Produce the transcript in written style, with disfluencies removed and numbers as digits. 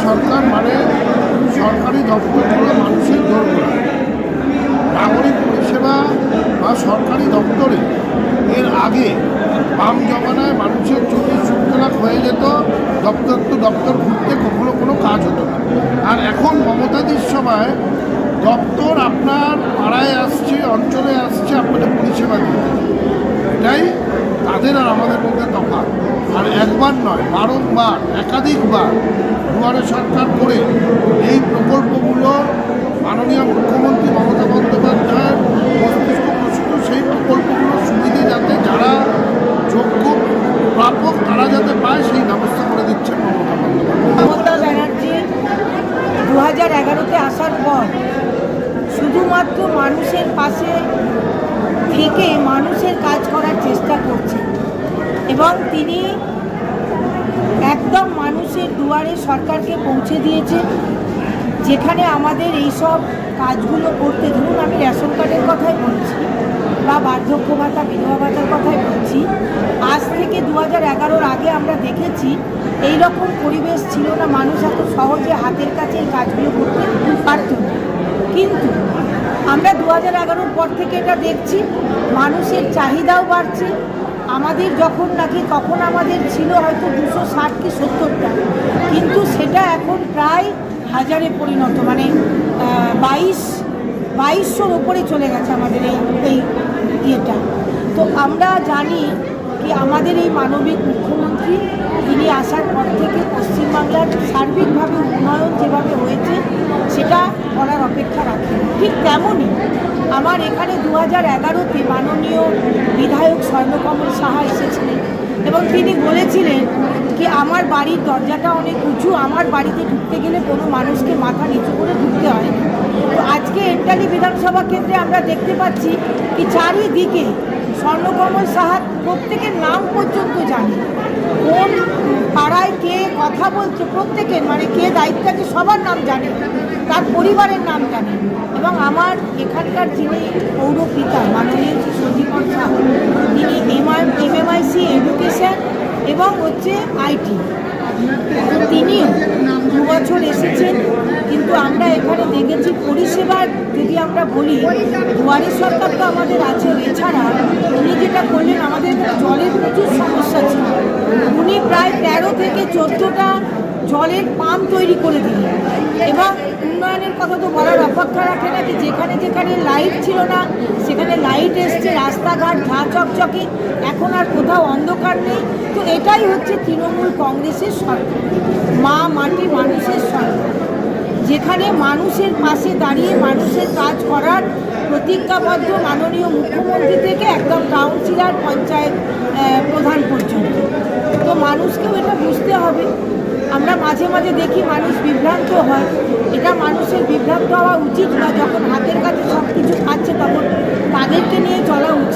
সরকার মানে সরকারি দপ্তরগুলো মানুষের দোরগোড়া। নাগরিক পরিষেবা বা সরকারি দপ্তরে এর আগে বাম জমানায় মানুষের চল্লিশ সুতরাং হয়ে যেত, দপ্তর তো দপ্তর ঘুরতে কখনো কোনো কাজ হতো না। আর এখন মমতাদির সময় দপ্তর আপনার পাড়ায় আসছে, অঞ্চলে আসছে আপনাদের পরিষেবা দিতে। এটাই তাদের আর আমাদের মধ্যে তফাৎ। আর একবার নয়, বারংবার একাধিকবার দুয়ারে সরকার করে এই প্রকল্পগুলো মাননীয় মুখ্যমন্ত্রী মমতা বন্দ্যোপাধ্যায়ের মস্তিষ্ক প্রসূত সেই প্রকল্পগুলোর সুবিধে যাতে যারা যোগ্য প্রাপক তারা যাতে পায় সেই ব্যবস্থা করে দিচ্ছেন মমতা বন্দ্যোপাধ্যায়। মমতা ব্যানার্জি 2011-তে আসার পর শুধুমাত্র মানুষের পাশে থেকে মানুষের কাজ করার চেষ্টা করছে এবং তিনি একদম মানুষের দুয়ারে সরকারকে পৌঁছে দিয়েছে। যেখানে আমাদের এইসব কাজগুলো করতে, ধরুন আমি রেশন কার্ডের কথাই বলছি বা বার্ধক্য ভাতা, বিধবা ভাতার কথাই বলছি, আজ থেকে 2011-র আগে আমরা দেখেছি এই রকম পরিবেশ ছিল না, মানুষ এত সহজে হাতের কাছে এই কাজগুলো করতে পারত না। কিন্তু আমরা 2011-র পর থেকে এটা দেখছি, মানুষের চাহিদাও বাড়ছে। আমাদের যখন নাকি তখন আমাদের ছিল হয়তো 260 কি 70টা, কিন্তু সেটা এখন প্রায় হাজারে পরিণত, মানে 2200-র উপরে চলে গেছে আমাদের এই ইয়েটা। তো আমরা জানি কি আমাদের এই মানবিক মুখ্যমন্ত্রী তিনি আসার পর থেকে পশ্চিমবাংলার সার্বিকভাবে উন্নয়ন যেভাবে হয়েছে সেটা বলার অপেক্ষা রাখে। ঠিক তেমনই আমার এখানে 2011-তে মাননীয় বিধায়ক স্বর্ণকমল সাহা এসেছিলেন এবং তিনি বলেছিলেন কি আমার বাড়ির দরজাটা অনেক উঁচু, আমার বাড়িতে ঢুকতে গেলে কোনো মানুষকে মাথা নিচু করে ঢুকতে হয় না। তো আজকে এন্টালি বিধানসভা কেন্দ্রে আমরা দেখতে পাচ্ছি কি চারিদিকে স্বর্ণকমল সাহা প্রত্যেকের নাম পর্যন্ত জানে, কোন পাড়ায় কে কথা বলছে প্রত্যেকের, মানে কে দায়িত্ব আছে সবার নাম জানে, তার পরিবারের নাম জানে। এবং আমার এখানকার যিনি পৌরপিতা মাননীয় সঞ্জীবন সাহা, তিনি MMIC এডুকেশন এবং আইটি, তিনিও 2 বছর এসেছেন। কিন্তু আমরা এখানে দেখেছি পরিষেবার যদি আমরা বলি, দুয়ারে সরকার তো আমাদের আছে, এছাড়া উনি যেটা করলেন, আমাদের জলের প্রচুর সমস্যা ছিল, উনি প্রায় 13 থেকে 14টা জলের পাম্প তৈরি করে দিলেন। এবং উন্নয়নের কথা তো বলার অপেক্ষা রাখে না, কি যেখানে যেখানে লাইট ছিল না সেখানে লাইট এসছে, রাস্তাঘাট ঝাঁ চকচকে, এখন আর কোথাও অন্ধকার নেই। তো এটাই হচ্ছে তৃণমূল কংগ্রেসের সরকার, মা মাটি মানুষের সরকার, যেখানে মানুষের পাশে দাঁড়িয়ে মানুষের কাজ করার প্রতিজ্ঞাবদ্ধ মাননীয় মুখ্যমন্ত্রী থেকে একদম কাউন্সিলর, পঞ্চায়েত প্রধান পর্যন্ত। তো মানুষকেও এটা বুঝতে হবে। আমরা মাঝে মাঝে দেখি মানুষ বিভ্রান্ত হয়, এটা মানুষের বিভ্রান্ত হওয়া উচিত না। যখন হাতের কাছে সব কিছু পাচ্ছে তখন তাদেরকে নিয়ে চলা উচিত।